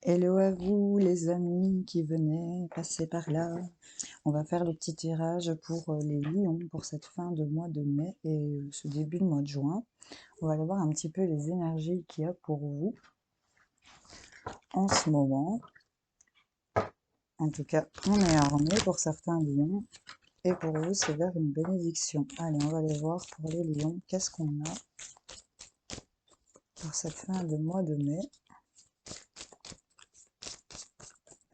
Hello à vous les amis qui venaient passer par là. On va faire le petit tirage pour les lions pour cette fin de mois de mai et ce début de mois de juin. On va aller voir un petit peu les énergies qu'il y a pour vous en ce moment. En tout cas, on est armé pour certains lions et pour vous c'est vers une bénédiction. Allez, on va aller voir pour les lions qu'est-ce qu'on a pour cette fin de mois de mai.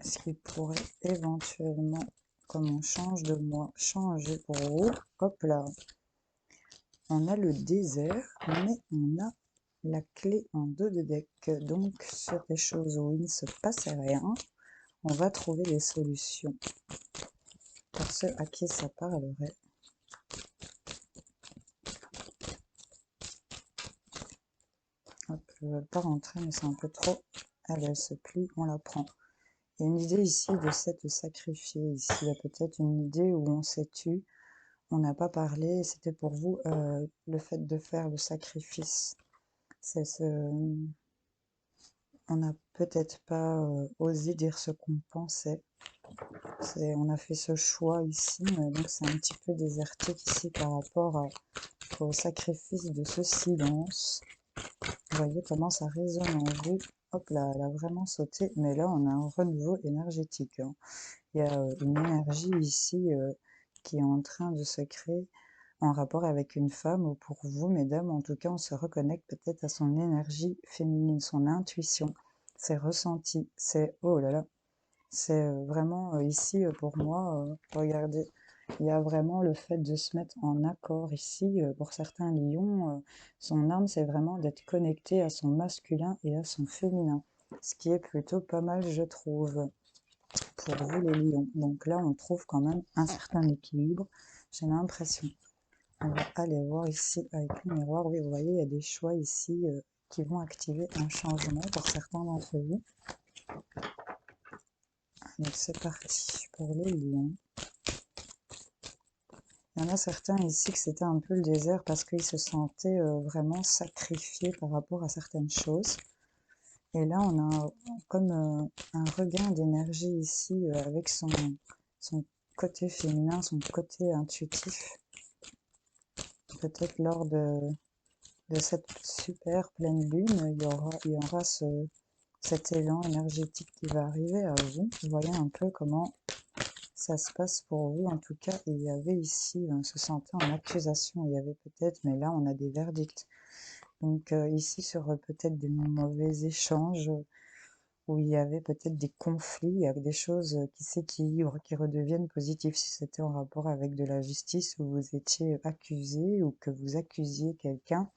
Est-ce qu'il pourrait éventuellement, comme on change de mois, changer pour vous? Hop là, on a le désert, mais on a la clé en dos de deck. Donc, sur des choses où il ne se passe rien, on va trouver des solutions. Pour ceux à qui ça parlerait. Hop, je ne veux pas rentrer, mais c'est un peu trop. Elle se plie, on la prend. Il y a une idée ici de s'être sacrifié. Ici, il y a peut-être une idée où on s'est tu. On n'a pas parlé, c'était pour vous le fait de faire le sacrifice. C'est ce... On n'a peut-être pas osé dire ce qu'on pensait. On a fait ce choix ici, donc c'est un petit peu désertique ici par rapport au sacrifice de ce silence. Vous voyez comment ça résonne en vous. Hop là, elle a vraiment sauté, mais là on a un renouveau énergétique. Hein. Il y a une énergie ici qui est en train de se créer en rapport avec une femme, ou pour vous, mesdames, en tout cas, on se reconnecte peut-être à son énergie féminine, son intuition, ses ressentis, c'est, oh là là, c'est vraiment ici, pour moi, regardez, il y a vraiment le fait de se mettre en accord ici, pour certains lions, son âme, c'est vraiment d'être connecté à son masculin et à son féminin, ce qui est plutôt pas mal, je trouve, pour vous les lions. Donc là, on trouve quand même un certain équilibre, j'ai l'impression. On va aller voir ici avec le miroir. Oui, vous voyez, il y a des choix ici qui vont activer un changement pour certains d'entre vous. Allez, c'est parti pour les lions. Il y en a certains ici que c'était un peu le désert parce qu'ils se sentaient vraiment sacrifiés par rapport à certaines choses. Et là, on a comme un regain d'énergie ici avec son côté féminin, son côté intuitif. Peut-être lors de cette super pleine lune, il y aura cet élan énergétique qui va arriver à vous. Vous voyez un peu comment ça se passe pour vous. En tout cas, il y avait ici, on se sentait en accusation. Il y avait peut-être, mais là, on a des verdicts. Donc ici, sur peut-être des mauvais échanges, où il y avait peut-être des conflits, il y avait des choses qui s'équilibrent, qui redeviennent positives. Si c'était en rapport avec de la justice, où vous étiez accusé ou que vous accusiez quelqu'un,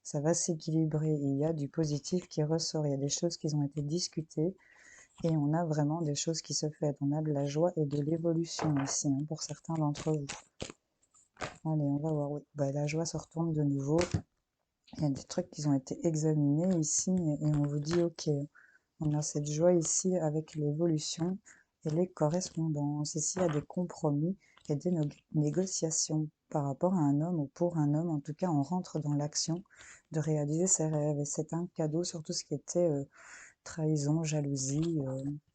ça va s'équilibrer. Il y a du positif qui ressort. Il y a des choses qui ont été discutées et on a vraiment des choses qui se font. On a de la joie et de l'évolution ici, hein, pour certains d'entre vous. Allez, on va voir. Oui, bah, la joie se retourne de nouveau. Il y a des trucs qui ont été examinés ici et on vous dit ok. On a cette joie ici avec l'évolution et les correspondances. Ici, il y a des compromis et des négociations par rapport à un homme ou pour un homme. En tout cas, on rentre dans l'action de réaliser ses rêves. Et c'est un cadeau sur tout ce qui était trahison, jalousie.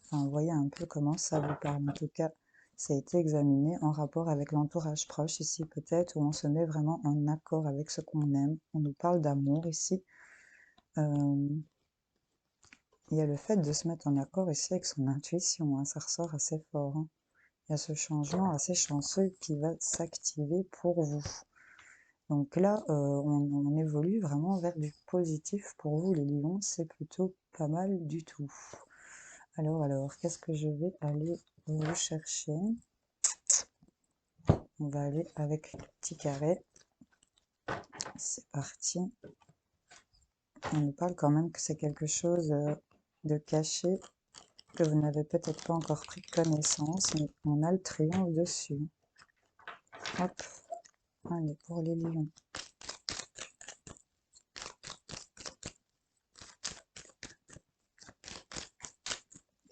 Enfin, vous voyez un peu comment ça vous parle. En tout cas, ça a été examiné en rapport avec l'entourage proche ici, peut-être, où on se met vraiment en accord avec ce qu'on aime. On nous parle d'amour ici. Il y a le fait de se mettre en accord ici avec son intuition, hein, ça ressort assez fort. Hein. Il y a ce changement assez chanceux qui va s'activer pour vous. Donc là, on évolue vraiment vers du positif pour vous, les lions. C'est plutôt pas mal du tout. Alors, qu'est-ce que je vais aller vous chercher? On va aller avec le petit carré. C'est parti. On nous parle quand même que c'est quelque chose de caché, que vous n'avez peut-être pas encore pris connaissance, mais on a le triomphe dessus. Hop, allez, pour les lions.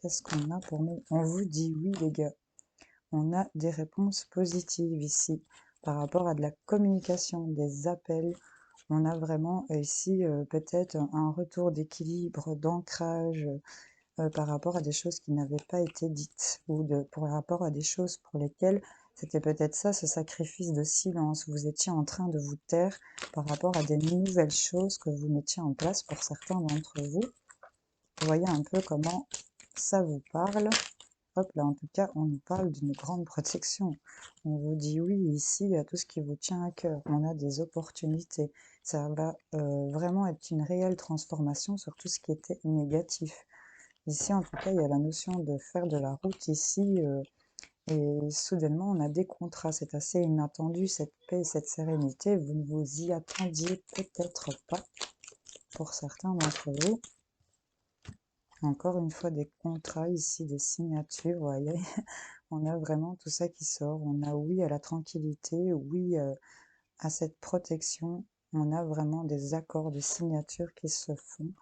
Qu'est-ce qu'on a pour nous? On vous dit oui, les gars. On a des réponses positives ici par rapport à de la communication, des appels. On a vraiment ici peut-être un retour d'équilibre, d'ancrage, par rapport à des choses qui n'avaient pas été dites ou par rapport à des choses pour lesquelles c'était peut-être ça, ce sacrifice de silence. Vous étiez en train de vous taire par rapport à des nouvelles choses que vous mettiez en place pour certains d'entre vous. Vous voyez un peu comment ça vous parle. Hop là, en tout cas, on nous parle d'une grande protection. On vous dit oui ici à tout ce qui vous tient à cœur. On a des opportunités. Ça va vraiment être une réelle transformation sur tout ce qui était négatif. Ici, en tout cas, il y a la notion de faire de la route ici. Et soudainement, on a des contrats. C'est assez inattendu, cette paix, cette sérénité. Vous ne vous y attendiez peut-être pas pour certains d'entre vous. Encore une fois, des contrats ici, des signatures, vous voyez. On a vraiment tout ça qui sort. On a oui à la tranquillité, oui à cette protection. On a vraiment des accords, des signatures qui se font.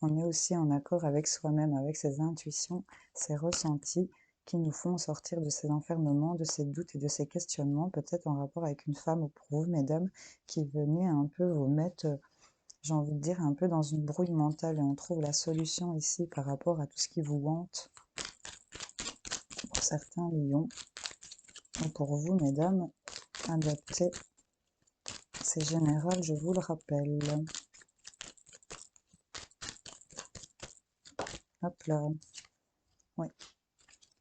On est aussi en accord avec soi-même, avec ses intuitions, ses ressentis qui nous font sortir de ces enfermements, de ces doutes et de ces questionnements, peut-être en rapport avec une femme ou pour vous, mesdames, qui venait un peu vous mettre, j'ai envie de dire, un peu dans une brouille mentale. Et on trouve la solution ici par rapport à tout ce qui vous hante. Pour certains lions, et pour vous, mesdames, adaptez. C'est général, je vous le rappelle. Hop là. Oui.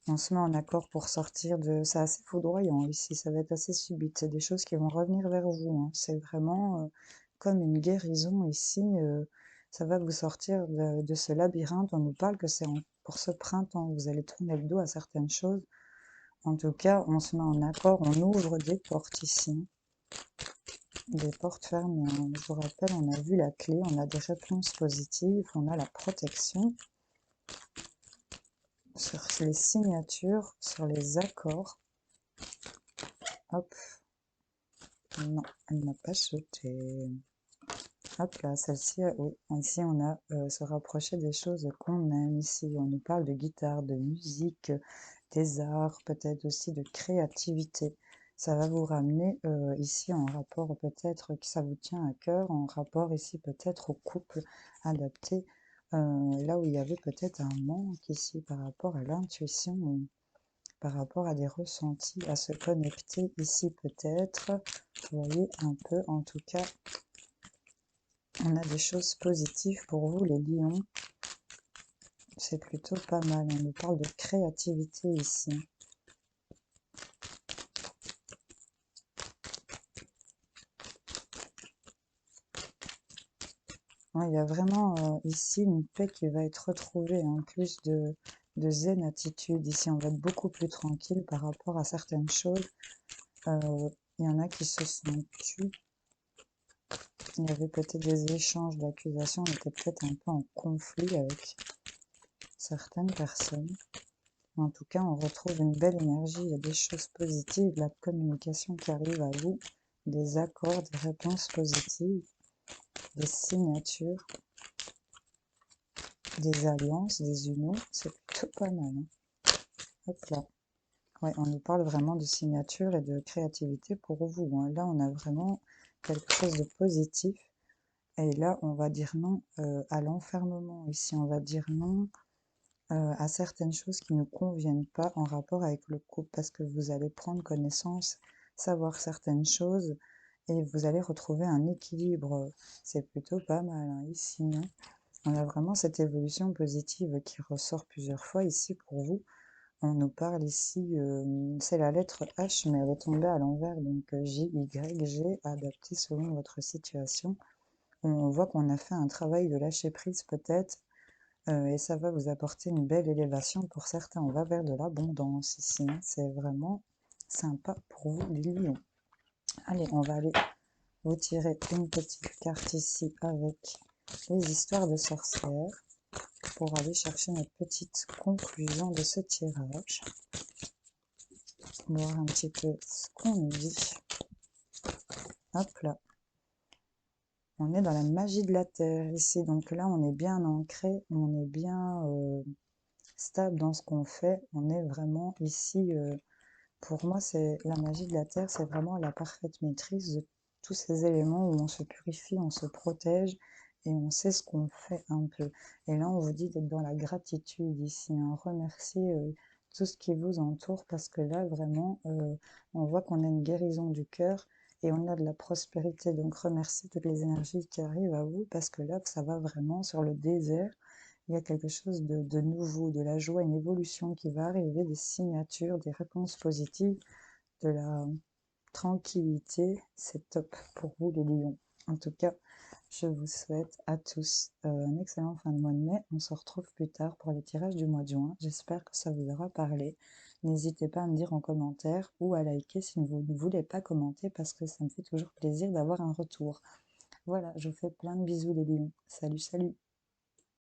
On se met en accord pour sortir de... C'est assez foudroyant ici, ça va être assez subite. C'est des choses qui vont revenir vers vous. Hein. C'est vraiment comme une guérison ici. Ça va vous sortir de ce labyrinthe. On nous parle que c'est pour ce printemps. Vous allez tourner le dos à certaines choses. En tout cas, on se met en accord. On ouvre des portes ici. Des portes fermées. Hein. Je vous rappelle, on a vu la clé. On a des réponses positives. On a la protection. Sur les signatures, sur les accords. Hop. Non, elle n'a pas sauté. Hop là, celle-ci, oui. Ici, on a se rapprocher des choses qu'on aime. Ici, on nous parle de guitare, de musique, des arts, peut-être aussi de créativité. Ça va vous ramener ici en rapport peut-être que ça vous tient à cœur, en rapport ici peut-être au couple adapté. Là où il y avait peut-être un manque ici par rapport à l'intuition, par rapport à des ressentis, à se connecter ici peut-être. Vous voyez un peu, en tout cas, on a des choses positives pour vous les lions. C'est plutôt pas mal, on nous parle de créativité ici. Il y a vraiment ici une paix qui va être retrouvée, en plus de zen attitude. Ici, on va être beaucoup plus tranquille par rapport à certaines choses. Il y en a qui se sont tus. Il y avait peut-être des échanges d'accusations. On était peut-être un peu en conflit avec certaines personnes. En tout cas, on retrouve une belle énergie. Il y a des choses positives, la communication qui arrive à vous, des accords, des réponses positives, des signatures, des alliances, des unions, c'est plutôt pas mal. Hein. Hop là. Ouais, on nous parle vraiment de signature et de créativité pour vous. Hein. Là, on a vraiment quelque chose de positif. Et là, on va dire non à l'enfermement. Ici, on va dire non à certaines choses qui ne conviennent pas en rapport avec le couple. Parce que vous allez prendre connaissance, savoir certaines choses. Et vous allez retrouver un équilibre. C'est plutôt pas mal hein, ici. Hein. On a vraiment cette évolution positive qui ressort plusieurs fois ici pour vous. On nous parle ici, c'est la lettre H, mais elle est tombée à l'envers, donc J, Y, G, adapté selon votre situation. On voit qu'on a fait un travail de lâcher prise peut-être, et ça va vous apporter une belle élévation pour certains. On va vers de l'abondance ici, hein. C'est vraiment sympa pour vous les lions. Allez, on va aller vous tirer une petite carte ici avec les histoires de sorcières pour aller chercher notre petite conclusion de ce tirage. Voir un petit peu ce qu'on nous dit. Hop là. On est dans la magie de la terre ici. Donc là, on est bien ancré, on est bien stable dans ce qu'on fait. On est vraiment ici, pour moi, c'est la magie de la terre, c'est vraiment la parfaite maîtrise de tous ces éléments où on se purifie, on se protège et on sait ce qu'on fait un peu. Et là, on vous dit d'être dans la gratitude ici, hein. Remerciez tout ce qui vous entoure parce que là, vraiment, on voit qu'on a une guérison du cœur et on a de la prospérité. Donc, remerciez toutes les énergies qui arrivent à vous parce que là, ça va vraiment sur le désert. Il y a quelque chose de nouveau, de la joie, une évolution qui va arriver, des signatures, des réponses positives, de la tranquillité. C'est top pour vous les lions. En tout cas, je vous souhaite à tous un excellent fin de mois de mai. On se retrouve plus tard pour les tirages du mois de juin. J'espère que ça vous aura parlé. N'hésitez pas à me dire en commentaire ou à liker si vous ne voulez pas commenter parce que ça me fait toujours plaisir d'avoir un retour. Voilà, je vous fais plein de bisous les lions. Salut, salut!